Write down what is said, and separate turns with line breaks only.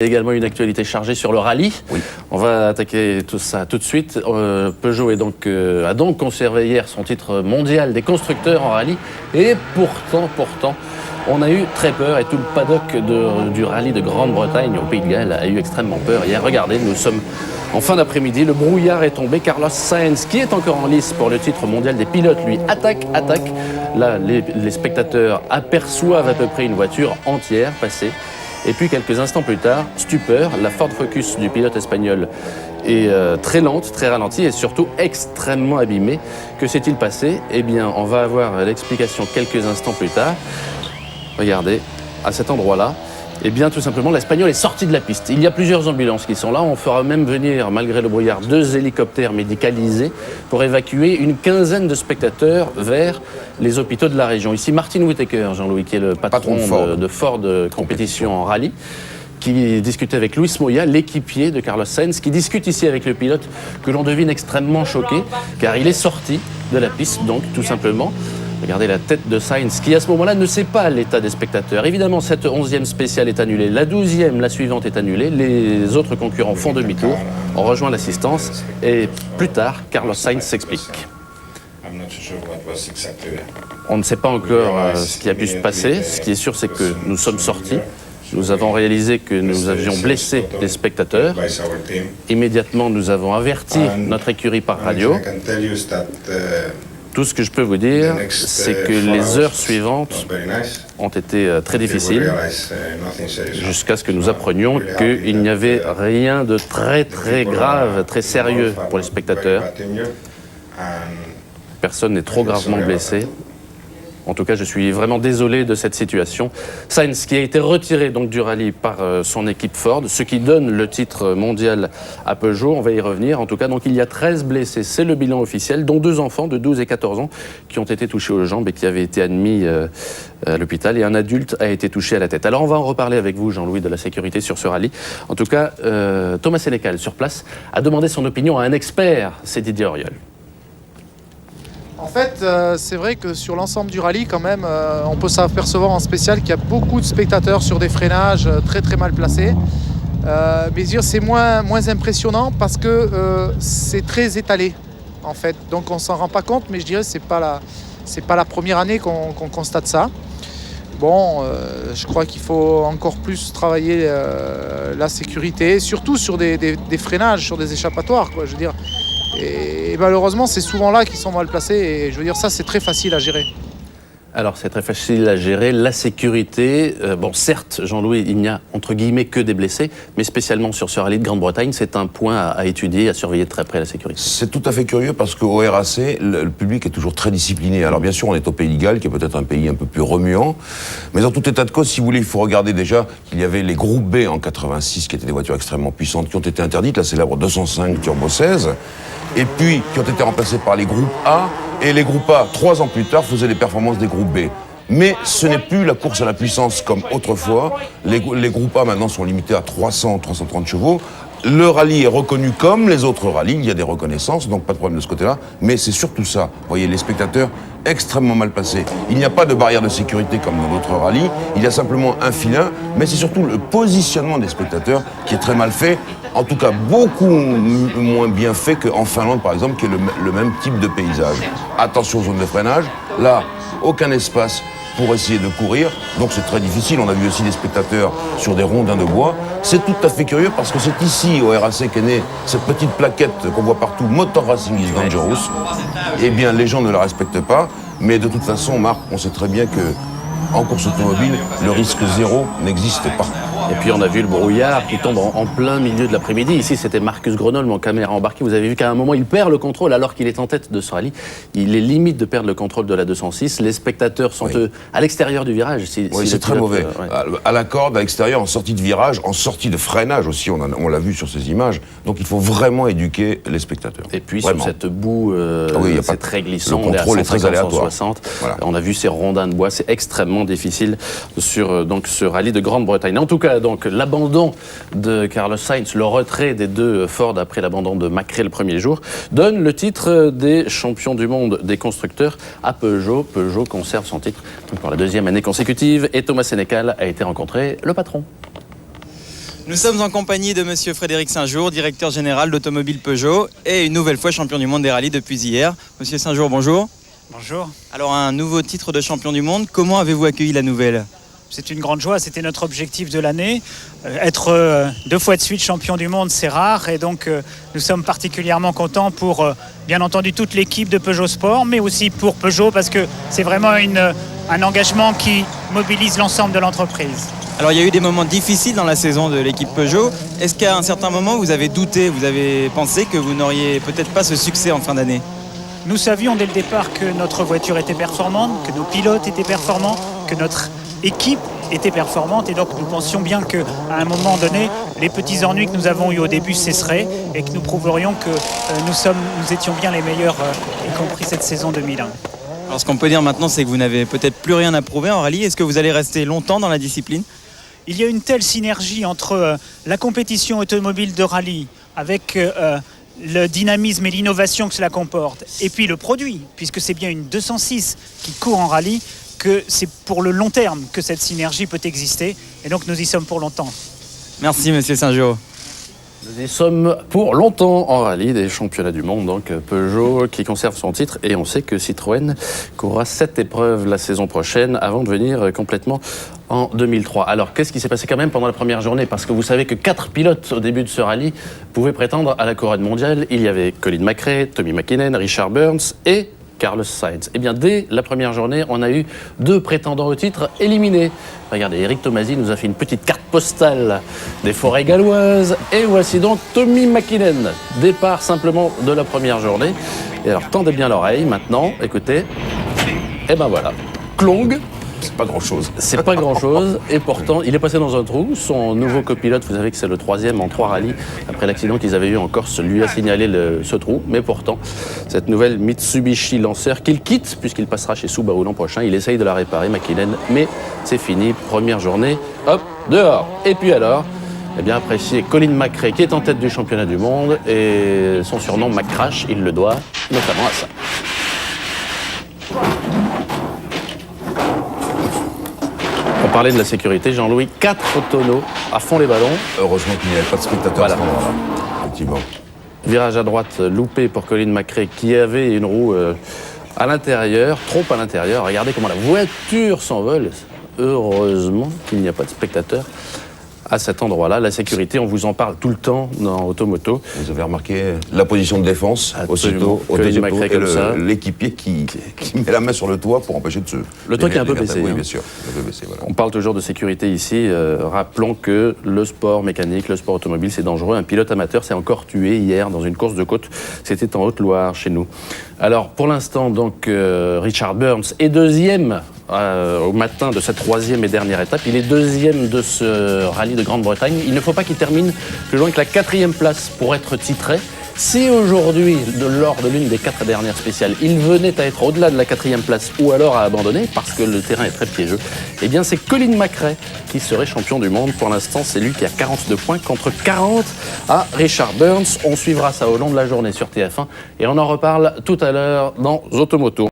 Également une actualité chargée sur le rallye. Oui. On va attaquer tout ça tout de suite. Peugeot a donc conservé hier son titre mondial des constructeurs en rallye. Et pourtant, on a eu très peur et tout le paddock du rallye de Grande-Bretagne au Pays de Galles a eu extrêmement peur. Hier, regardez, nous sommes en fin d'après-midi, le brouillard est tombé. Carlos Sainz, qui est encore en lice pour le titre mondial des pilotes, lui attaque. Là, les spectateurs aperçoivent à peu près une voiture entière passer. Et puis quelques instants plus tard, stupeur, la Ford Focus du pilote espagnol est très lente, très ralentie et surtout extrêmement abîmée. Que s'est-il passé? Eh bien, on va avoir l'explication quelques instants plus tard. Regardez, à cet endroit-là, eh bien, tout simplement, l'Espagnol est sorti de la piste. Il y a plusieurs ambulances qui sont là. On fera même venir, malgré le brouillard, 2 hélicoptères médicalisés pour évacuer une quinzaine de spectateurs vers les hôpitaux de la région. Ici, Martin Whittaker, Jean-Louis, qui est le patron de Ford Compétition en rallye, qui discutait avec Luis Moya, l'équipier de Carlos Sainz, qui discute ici avec le pilote, que l'on devine extrêmement choqué, car il est sorti de la piste, donc, tout simplement. Regardez la tête de Sainz, qui à ce moment-là ne sait pas l'état des spectateurs. Évidemment, cette 11e spéciale est annulée. La 12e, la suivante, est annulée. Les autres concurrents font demi-tour. On rejoint l'assistance. Et plus tard, Carlos Sainz s'explique. On ne sait pas encore ce qui a pu se passer. Ce qui est sûr, c'est que nous sommes sortis. Nous avons réalisé que nous avions blessé les spectateurs. Immédiatement, nous avons averti notre écurie par radio. Tout ce que je peux vous dire, c'est que les heures suivantes ont été très difficiles, jusqu'à ce que nous apprenions qu'il n'y avait rien de très grave, très sérieux pour les spectateurs. Personne n'est trop gravement blessé. En tout cas, je suis vraiment désolé de cette situation. Sainz, qui a été retiré donc du rallye par son équipe Ford, ce qui donne le titre mondial à Peugeot. On va y revenir. En tout cas, donc, il y a 13 blessés. C'est le bilan officiel, dont 2 enfants de 12 et 14 ans qui ont été touchés aux jambes et qui avaient été admis à l'hôpital. Et un adulte a été touché à la tête. Alors, on va en reparler avec vous, Jean-Louis, de la sécurité sur ce rallye. En tout cas, Thomas Sénécal, sur place, a demandé son opinion à un expert. C'est Didier Auriol.
En fait, c'est vrai que sur l'ensemble du rallye, quand même, on peut s'apercevoir en spécial qu'il y a beaucoup de spectateurs sur des freinages très mal placés. Mais c'est moins impressionnant parce que c'est très étalé, en fait. Donc on s'en rend pas compte, mais je dirais que c'est pas la première année qu'on constate ça. Bon, je crois qu'il faut encore plus travailler la sécurité, surtout sur des freinages, sur des échappatoires, quoi. Je veux dire. Et malheureusement, c'est souvent là qu'ils sont mal placés. Et je veux dire, ça, c'est très facile à gérer.
Alors, c'est très facile à gérer. La sécurité, bon, certes, Jean-Louis, il n'y a, entre guillemets, que des blessés, mais spécialement sur ce rallye de Grande-Bretagne, c'est un point à étudier, à surveiller de très près la sécurité.
C'est tout à fait curieux parce qu'au RAC, le public est toujours très discipliné. Alors, bien sûr, on est au Pays de Galles, qui est peut-être un pays un peu plus remuant, mais en tout état de cause, si vous voulez, il faut regarder déjà qu'il y avait les groupes B en 86, qui étaient des voitures extrêmement puissantes, qui ont été interdites, la célèbre 205 Turbo 16, et puis qui ont été remplacés par les groupes A, et les groupes A, 3 ans plus tard, faisaient les performances des groupes B. Mais ce n'est plus la course à la puissance comme autrefois. Les groupes A maintenant sont limités à 300-330 chevaux. Le rallye est reconnu comme les autres rallyes, il y a des reconnaissances, donc pas de problème de ce côté-là. Mais c'est surtout ça, vous voyez, les spectateurs extrêmement mal placés. Il n'y a pas de barrière de sécurité comme dans d'autres rallyes, il y a simplement un filin, mais c'est surtout le positionnement des spectateurs qui est très mal fait. En tout cas, beaucoup moins bien fait qu'en Finlande, par exemple, qui est le même type de paysage. Attention aux zones de freinage, là, aucun espace pour essayer de courir, donc c'est très difficile. On a vu aussi des spectateurs sur des rondins de bois. C'est tout à fait curieux parce que c'est ici, au RAC, qu'est née cette petite plaquette qu'on voit partout, Motor Racing is Dangerous. Eh bien, les gens ne la respectent pas, mais de toute façon, Marc, on sait très bien que en course automobile, le risque zéro n'existe pas.
Et puis on a vu le brouillard qui tombe en plein milieu de l'après-midi. Ici, c'était Marcus Gronholm en caméra embarquée. Vous avez vu qu'à un moment, il perd le contrôle alors qu'il est en tête de ce rallye. Il est limite de perdre le contrôle de la 206. Les spectateurs sont à l'extérieur du virage.
Oui, c'est très mauvais. À la corde, à l'extérieur, en sortie de virage, en sortie de freinage aussi, on l'a vu sur ces images. Donc il faut vraiment éduquer les spectateurs.
Et puis sur cette boue, c'est très glissant.
Le contrôle est très aléatoire.
160. Voilà. On a vu ces rondins de bois. C'est extrêmement difficile sur donc, ce rallye de Grande-Bretagne. En tout cas, donc l'abandon de Carlos Sainz, le retrait des 2 Ford après l'abandon de McRae le premier jour, donne le titre des champions du monde des constructeurs à Peugeot. Peugeot conserve son titre pour la 2e année consécutive et Thomas Sénécal a été rencontrer le patron.
Nous sommes en compagnie de monsieur Frédéric Saint-Jour, directeur général d'Automobile Peugeot et une nouvelle fois champion du monde des rallyes depuis hier. Monsieur Saint-Jour, bonjour.
Bonjour.
Alors un nouveau titre de champion du monde, comment avez-vous accueilli la nouvelle ?
C'est une grande joie, c'était notre objectif de l'année. Être 2 fois de suite champion du monde, c'est rare et donc nous sommes particulièrement contents pour bien entendu toute l'équipe de Peugeot Sport, mais aussi pour Peugeot parce que c'est vraiment un engagement qui mobilise l'ensemble de l'entreprise.
Alors il y a eu des moments difficiles dans la saison de l'équipe Peugeot. Est-ce qu'à un certain moment vous avez douté, vous avez pensé que vous n'auriez peut-être pas ce succès en fin d'année ?
Nous savions dès le départ que notre voiture était performante, que nos pilotes étaient performants, que notre équipe était performante et donc nous pensions bien qu'à un moment donné, les petits ennuis que nous avons eus au début cesseraient et que nous prouverions que nous étions bien les meilleurs, y compris cette saison 2001.
Alors ce qu'on peut dire maintenant, c'est que vous n'avez peut-être plus rien à prouver en rallye. Est-ce que vous allez rester longtemps dans la discipline ?
Il y a une telle synergie entre la compétition automobile de rallye avec le dynamisme et l'innovation que cela comporte, et puis le produit, puisque c'est bien une 206 qui court en rallye, que c'est pour le long terme que cette synergie peut exister, et donc nous y sommes pour longtemps.
Merci monsieur Saint-Jour.
Nous y sommes pour longtemps en rallye des championnats du monde, donc Peugeot qui conserve son titre et on sait que Citroën courra 7 épreuves la saison prochaine avant de venir complètement en 2003. Alors qu'est-ce qui s'est passé quand même pendant la première journée ? Parce que vous savez que 4 pilotes au début de ce rallye pouvaient prétendre à la couronne mondiale. Il y avait Colin McRae, Tommy McKinnon, Richard Burns et Carlos Sainz. Eh bien, dès la première journée, on a eu 2 prétendants au titre éliminés. Regardez, Eric Tomasi nous a fait une petite carte postale des forêts galloises. Et voici donc Tommy McKinnon. Départ simplement de la première journée. Et alors, tendez bien l'oreille maintenant. Écoutez. Et ben voilà. Klong.
C'est pas grand-chose.
C'est pas grand-chose, et pourtant, il est passé dans un trou. Son nouveau copilote, vous savez que c'est le 3e en 3 rallyes, après l'accident qu'ils avaient eu en Corse, lui a signalé ce trou. Mais pourtant, cette nouvelle Mitsubishi Lancer qu'il quitte, puisqu'il passera chez Subaru l'an prochain, il essaye de la réparer, McKinnon, mais c'est fini. Première journée, hop, dehors. Et puis alors, eh bien apprécié Colin McRae, qui est en tête du championnat du monde, et son surnom McCrash, il le doit notamment à ça. On parlait de la sécurité, Jean-Louis, 4 tonneaux à fond les ballons.
Heureusement qu'il n'y avait pas de spectateurs
Voilà.
à ce moment-là, effectivement.
Virage à droite loupé pour Colin McRae qui avait une roue à l'intérieur, trop à l'intérieur. Regardez comment la voiture s'envole. Heureusement qu'il n'y a pas de spectateurs à cet endroit-là. La sécurité, on vous en parle tout le temps dans Automoto.
Vous avez remarqué la position de défense,
Absolument.
aussitôt,
Colin McRae
et
comme ça.
l'équipier qui met la main sur le toit pour empêcher de se...
Le toit qui est un peu baissé.
Oui,
hein.
bien sûr, un peu baissé, voilà.
On parle toujours de sécurité ici. Rappelons que le sport mécanique, le sport automobile, c'est dangereux. Un pilote amateur s'est encore tué hier dans une course de côte. C'était en Haute-Loire, chez nous. Alors, pour l'instant, donc, Richard Burns est 2e au matin de cette 3e et dernière étape. Il est 2e de ce rallye de Grande-Bretagne. Il ne faut pas qu'il termine plus loin que la 4e place pour être titré. Si aujourd'hui, lors de l'une des 4 dernières spéciales, il venait à être au-delà de la 4e place ou alors à abandonner parce que le terrain est très piégeux, eh bien c'est Colin McRae qui serait champion du monde. Pour l'instant, c'est lui qui a 42 points contre 40 à Richard Burns. On suivra ça au long de la journée sur TF1 et on en reparle tout à l'heure dans Automoto.